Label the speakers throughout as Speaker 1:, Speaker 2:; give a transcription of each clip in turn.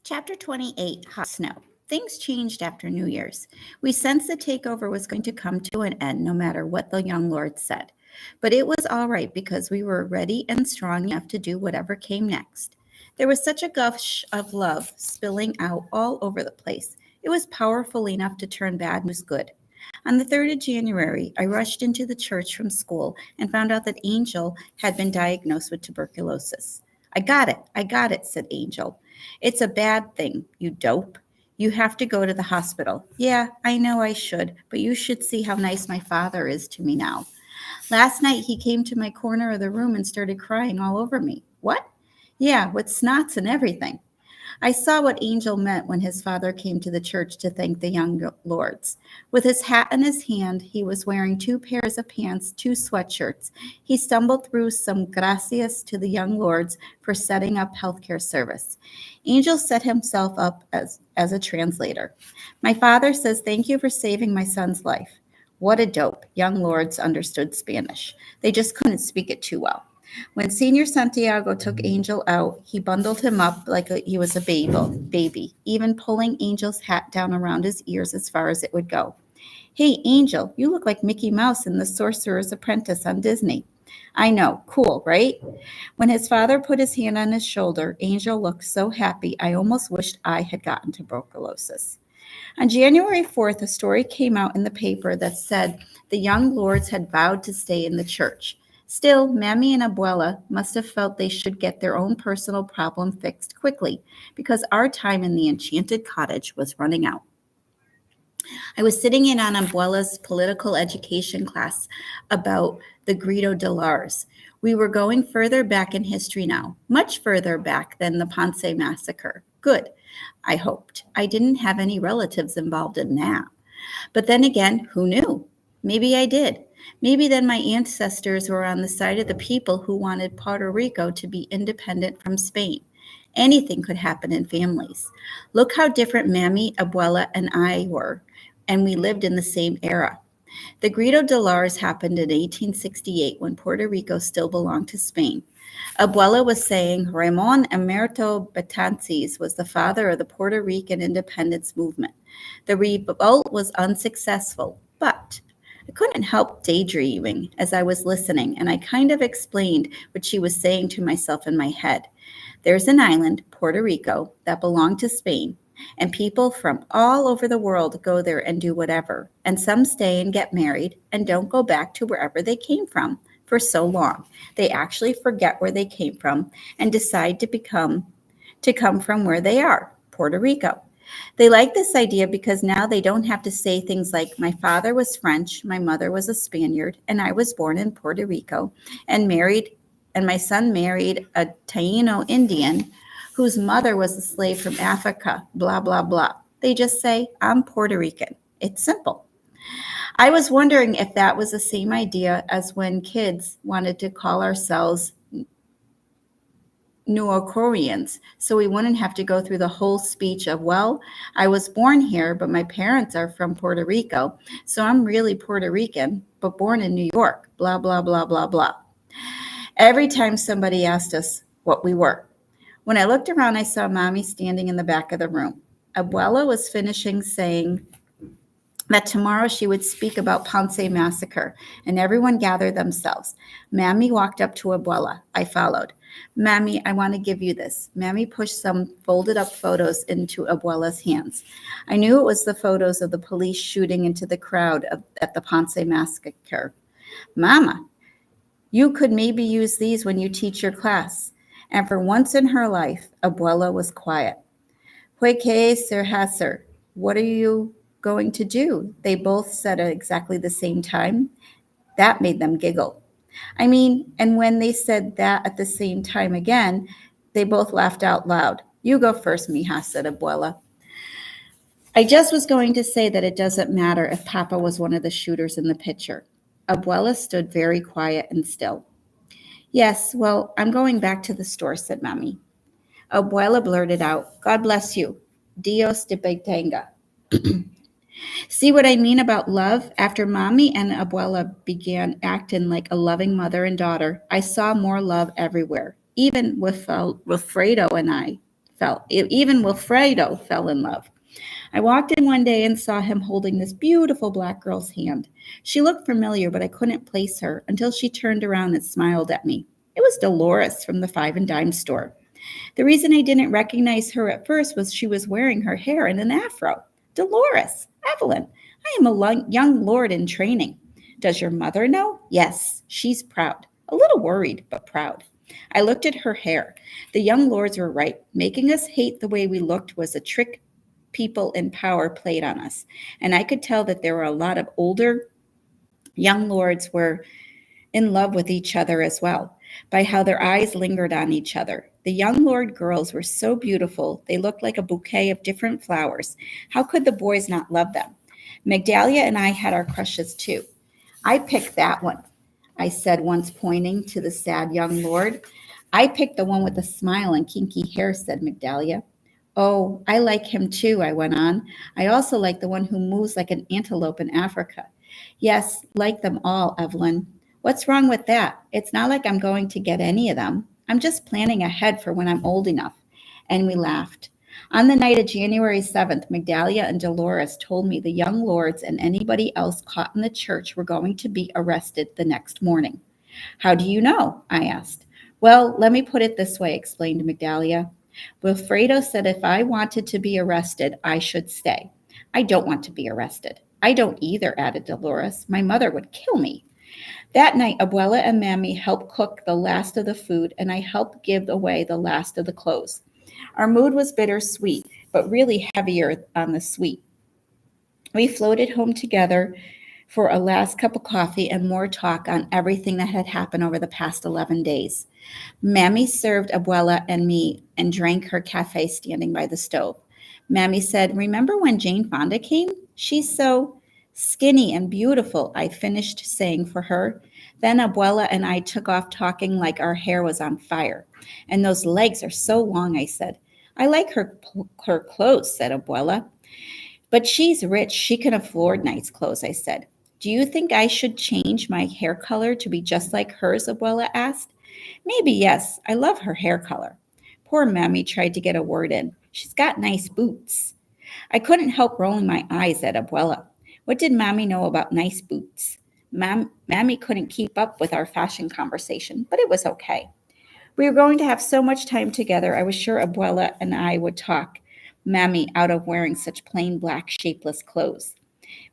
Speaker 1: Chapter 28, Hot Snow. Things changed after New Year's. We sensed the takeover was going to come to an end no matter what the young lord said. But it was all right because we were ready and strong enough to do whatever came next. There was such a gush of love spilling out all over the place. It was powerful enough to turn bad news good. On the 3rd of January, I rushed into the church from school and found out that Angel had been diagnosed with tuberculosis. I got it, said Angel. It's a bad thing, you dope. You have to go to the hospital. Yeah, I know I should, but you should see how nice my father is to me now. Last night he came to my corner of the room and started crying all over me. What? Yeah, with snots and everything. I saw what Angel meant when his father came to the church to thank the young lords. With his hat in his hand, he was wearing 2 pairs of pants, 2 sweatshirts. He stumbled through some gracias to the young lords for setting up healthcare service. Angel set himself up as a translator. My father says thank you for saving my son's life. What a dope. Young lords understood Spanish. They just couldn't speak it too well. When Senior Santiago took Angel out, he bundled him up like he was a baby, even pulling Angel's hat down around his ears as far as it would go. Hey, Angel, you look like Mickey Mouse in The Sorcerer's Apprentice on Disney. I know, cool, right? When his father put his hand on his shoulder, Angel looked so happy I almost wished I had gotten tuberculosis. On January 4th, a story came out in the paper that said the young lords had vowed to stay in the church. Still, Mammy and Abuela must have felt they should get their own personal problem fixed quickly, because our time in the enchanted cottage was running out. I was sitting in on Abuela's political education class about the Grito de Lars. We were going further back in history now, much further back than the Ponce massacre. Good, I hoped. I didn't have any relatives involved in that. But then again, who knew? Maybe I did. Maybe then my ancestors were on the side of the people who wanted Puerto Rico to be independent from Spain. Anything could happen in families. Look how different Mammy, Abuela, and I were, and we lived in the same era. The Grito de Lars happened in 1868 when Puerto Rico still belonged to Spain. Abuela was saying Ramon Emerito Betances was the father of the Puerto Rican independence movement. The revolt was unsuccessful, but I couldn't help daydreaming as I was listening, and I kind of explained what she was saying to myself in my head. There's an island, Puerto Rico, that belonged to Spain, and people from all over the world go there and do whatever, and some stay and get married and don't go back to wherever they came from for so long. They actually forget where they came from and decide to come from where they are, Puerto Rico. They like this idea because now they don't have to say things like, my father was French, my mother was a Spaniard, and I was born in Puerto Rico and my son married a Taino Indian whose mother was a slave from Africa, blah, blah, blah. They just say, I'm Puerto Rican. It's simple. I was wondering if that was the same idea as when kids wanted to call ourselves Nuocorians, so we wouldn't have to go through the whole speech of, well, I was born here, but my parents are from Puerto Rico, so I'm really Puerto Rican, but born in New York, blah, blah, blah, blah, blah. Every time somebody asked us what we were. When I looked around, I saw Mommy standing in the back of the room. Abuela was finishing saying that tomorrow she would speak about Ponce massacre, and everyone gathered themselves. Mammy walked up to Abuela. I followed. Mammy, I want to give you this. Mammy pushed some folded up photos into Abuela's hands. I knew it was the photos of the police shooting into the crowd at the Ponce massacre. Mama, you could maybe use these when you teach your class. And for once in her life, Abuela was quiet. ¿Qué se hacer? What are you going to do? They both said at exactly the same time. That made them giggle. I mean, and when they said that at the same time again, they both laughed out loud. You go first, mija, said Abuela. I just was going to say that it doesn't matter if Papa was one of the shooters in the picture. Abuela stood very quiet and still. Yes, well, I'm going back to the store, said Mommy. Abuela blurted out, God bless you. Dios te bendiga. See what I mean about love? After Mommy and Abuela began acting like a loving mother and daughter, I saw more love everywhere, even with Fredo and I. even Wilfredo fell in love. I walked in one day and saw him holding this beautiful black girl's hand. She looked familiar, but I couldn't place her until she turned around and smiled at me. It was Dolores from the Five and Dime store. The reason I didn't recognize her at first was she was wearing her hair in an afro. Dolores, Evelyn, I am a young lord in training. Does your mother know? Yes, she's proud. A little worried, but proud. I looked at her hair. The young lords were right. Making us hate the way we looked was a trick people in power played on us. And I could tell that there were a lot of older young lords were in love with each other as well, by how their eyes lingered on each other. The young lord girls were so beautiful, they looked like a bouquet of different flowers. How could the boys not love them? Magdalia and I had our crushes too. I picked that one, I said once, pointing to the sad young lord. I picked the one with the smile and kinky hair, said Magdalia. Oh, I like him too, I went on. I also like the one who moves like an antelope in Africa. Yes, like them all, Evelyn. What's wrong with that? It's not like I'm going to get any of them. I'm just planning ahead for when I'm old enough. And we laughed. On the night of January 7th, Magdalia and Dolores told me the young lords and anybody else caught in the church were going to be arrested the next morning. How do you know? I asked. Well, let me put it this way, explained Magdalia. Wilfredo said if I wanted to be arrested, I should stay. I don't want to be arrested. I don't either, added Dolores. My mother would kill me. That night, Abuela and Mammy helped cook the last of the food, and I helped give away the last of the clothes. Our mood was bittersweet, but really heavier on the sweet. We floated home together for a last cup of coffee and more talk on everything that had happened over the past 11 days. Mammy served Abuela and me and drank her cafe standing by the stove. Mammy said, "Remember when Jane Fonda came? She's so skinny and beautiful," I finished saying for her. Then Abuela and I took off talking like our hair was on fire. "And those legs are so long," I said. "I like her clothes," said Abuela. "But she's rich. She can afford nice clothes," I said. "Do you think I should change my hair color to be just like hers?" Abuela asked. "Maybe yes. I love her hair color." Poor Mammy tried to get a word in. "She's got nice boots." I couldn't help rolling my eyes at Abuela. What did Mammy know about nice boots? Mammy couldn't keep up with our fashion conversation, but it was okay. We were going to have so much time together, I was sure Abuela and I would talk Mammy out of wearing such plain black shapeless clothes.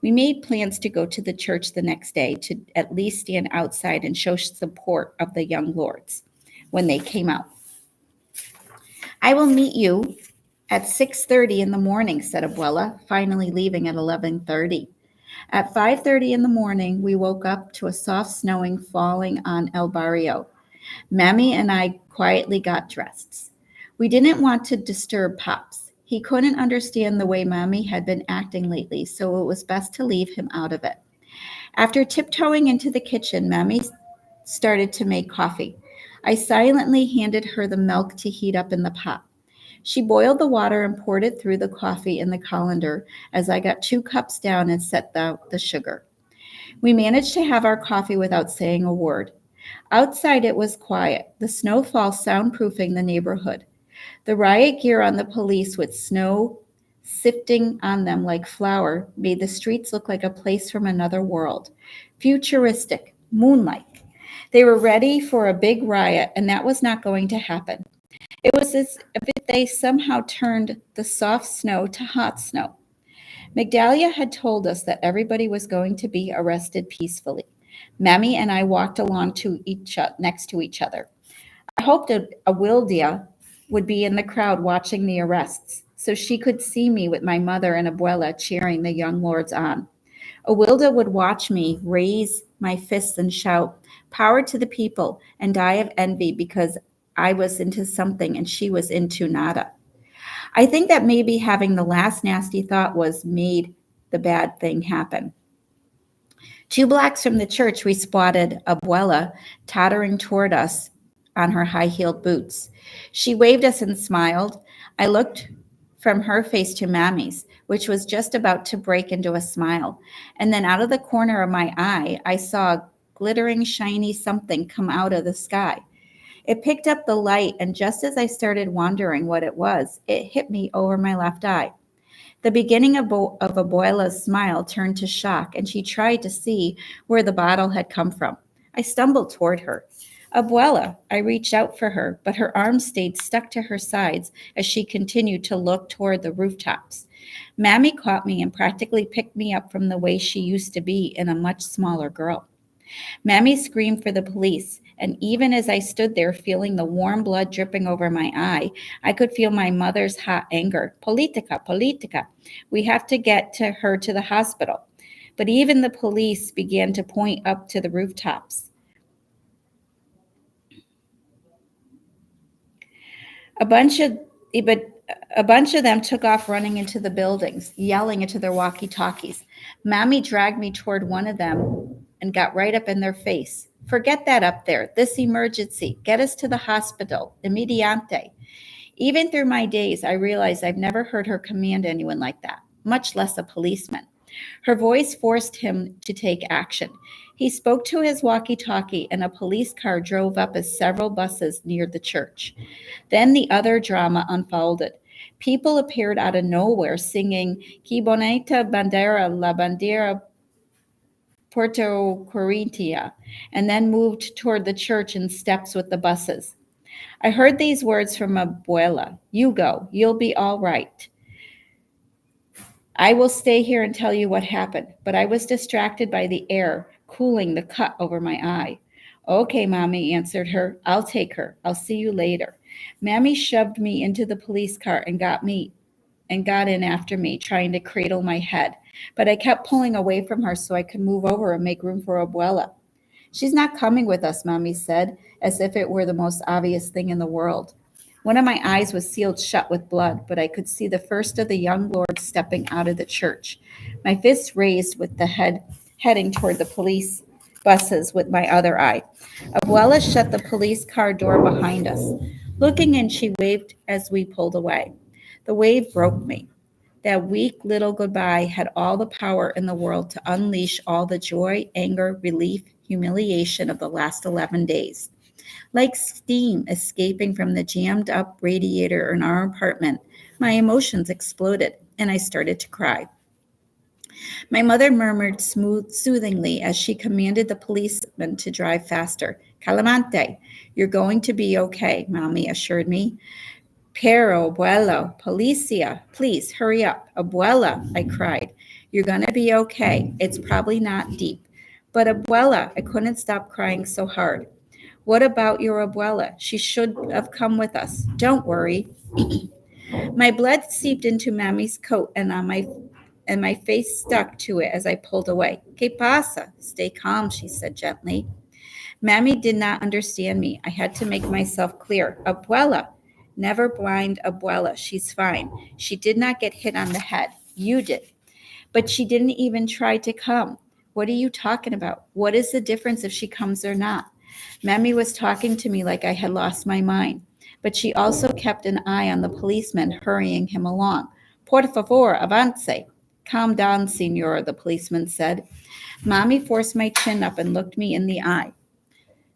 Speaker 1: We made plans to go to the church the next day to at least stand outside and show support of the young lords when they came out. "I will meet you at 6:30 in the morning," said Abuela, finally leaving at 11:30. At 5:30 in the morning, we woke up to a soft snowing falling on El Barrio. Mammy and I quietly got dressed. We didn't want to disturb Pops. He couldn't understand the way Mammy had been acting lately, so it was best to leave him out of it. After tiptoeing into the kitchen, Mammy started to make coffee. I silently handed her the milk to heat up in the pot. She boiled the water and poured it through the coffee in the colander as I got 2 cups down and set the sugar. We managed to have our coffee without saying a word. Outside it was quiet, the snowfall soundproofing the neighborhood. The riot gear on the police with snow sifting on them like flour made the streets look like a place from another world. Futuristic, moonlight. They were ready for a big riot, and that was not going to happen. It was as if they somehow turned the soft snow to hot snow. Magdalia had told us that everybody was going to be arrested peacefully. Mammy and I walked along next to each other. I hoped Awildia would be in the crowd watching the arrests, so she could see me with my mother and Abuela cheering the young lords on. Awilda would watch me raise my fists and shout, "Power to the people," and die of envy because I was into something and she was into nada. I think that maybe having the last nasty thought was made the bad thing happen. 2 blocks from the church, we spotted Abuela tottering toward us on her high-heeled boots. She waved us and smiled. I looked from her face to Mammy's, which was just about to break into a smile. And then out of the corner of my eye, I saw a glittering, shiny something come out of the sky. It picked up the light, and just as I started wondering what it was, it hit me over my left eye. The beginning of Abuela's smile turned to shock, and she tried to see where the bottle had come from. I stumbled toward her. Abuela, I reached out for her, but her arms stayed stuck to her sides as she continued to look toward the rooftops. Mammy caught me and practically picked me up from the way she used to be in a much smaller girl. Mammy screamed for the police, and even as I stood there feeling the warm blood dripping over my eye, I could feel my mother's hot anger. Politica, politica. We have to get her to the hospital. But even the police began to point up to the rooftops. A bunch of but a bunch of them took off running into the buildings, yelling into their walkie-talkies. Mammy dragged me toward one of them and got right up in their face. Forget that up there. This emergency. Get us to the hospital. Immediante. Even through my days, I realized I've never heard her command anyone like that, much less a policeman. Her voice forced him to take action. He spoke to his walkie-talkie, and a police car drove up as several buses neared the church. Then the other drama unfolded. People appeared out of nowhere singing "Que bonita bandera, la bandera Puerto Corrientia," and then moved toward the church in steps with the buses. I heard these words from Abuela. You go. You'll be all right. I will stay here and tell you what happened, but I was distracted by the air cooling the cut over my eye. Okay, Mommy answered her. I'll take her. I'll see you later. Mammy shoved me into the police car and got in after me, trying to cradle my head. But I kept pulling away from her so I could move over and make room for Abuela. She's not coming with us, Mommy said, as if it were the most obvious thing in the world. One of my eyes was sealed shut with blood, but I could see the first of the young lords stepping out of the church. My fist raised with the heading toward the police buses with my other eye. Abuela shut the police car door behind us. Looking in, she waved as we pulled away. The wave broke me. That weak little goodbye had all the power in the world to unleash all the joy, anger, relief, humiliation of the last 11 days. Like steam escaping from the jammed up radiator in our apartment, my emotions exploded and I started to cry. My mother murmured soothingly as she commanded the policeman to drive faster. Calamante, you're going to be okay, Mommy assured me. Pero, abuelo, policia, please hurry up. Abuela, I cried. You're going to be okay. It's probably not deep. But abuela, I couldn't stop crying so hard. What about your abuela? She should have come with us. Don't worry. My blood seeped into Mammy's coat and my face stuck to it as I pulled away. ¿Qué pasa? Stay calm, she said gently. Mammy did not understand me. I had to make myself clear. Abuela. Never blind abuela. She's fine. She did not get hit on the head. You did. But she didn't even try to come. What are you talking about? What is the difference if she comes or not? Mammy was talking to me like I had lost my mind, but she also kept an eye on the policeman hurrying him along. Por favor, avance. Calm down, senor, the policeman said. Mommy forced my chin up and looked me in the eye.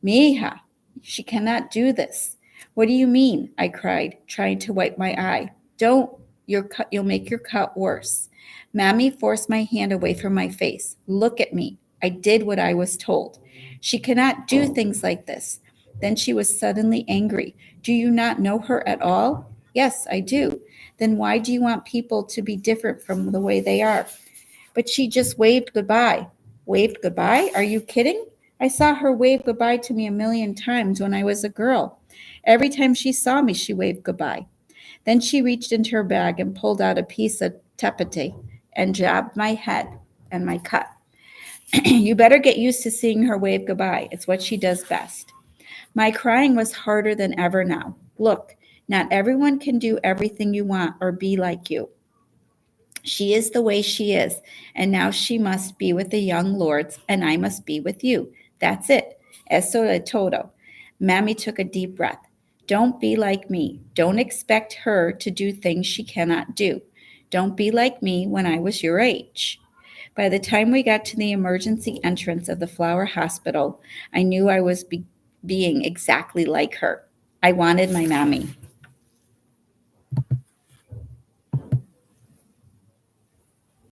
Speaker 1: Mi hija, she cannot do this. What do you mean? I cried, trying to wipe my eye. Don't. You'll make your cut worse. Mammy forced my hand away from my face. Look at me. I did what I was told. She cannot do things like this. Then she was suddenly angry. Do you not know her at all? Yes, I do. Then why do you want people to be different from the way they are? But she just waved goodbye. Waved goodbye? Are you kidding? I saw her wave goodbye to me a million times when I was a girl. Every time she saw me, she waved goodbye. Then she reached into her bag and pulled out a piece of tapete and jabbed my head and my cut. You better get used to seeing her wave goodbye. It's what she does best. My crying was harder than ever now. Look, not everyone can do everything you want or be like you. She is the way she is, and now she must be with the young lords, and I must be with you. That's it. Eso de todo. Mammy took a deep breath. Don't be like me. Don't expect her to do things she cannot do. Don't be like me when I was your age. By the time we got to the emergency entrance of the Flower Hospital, I knew I was being exactly like her. I wanted my mommy.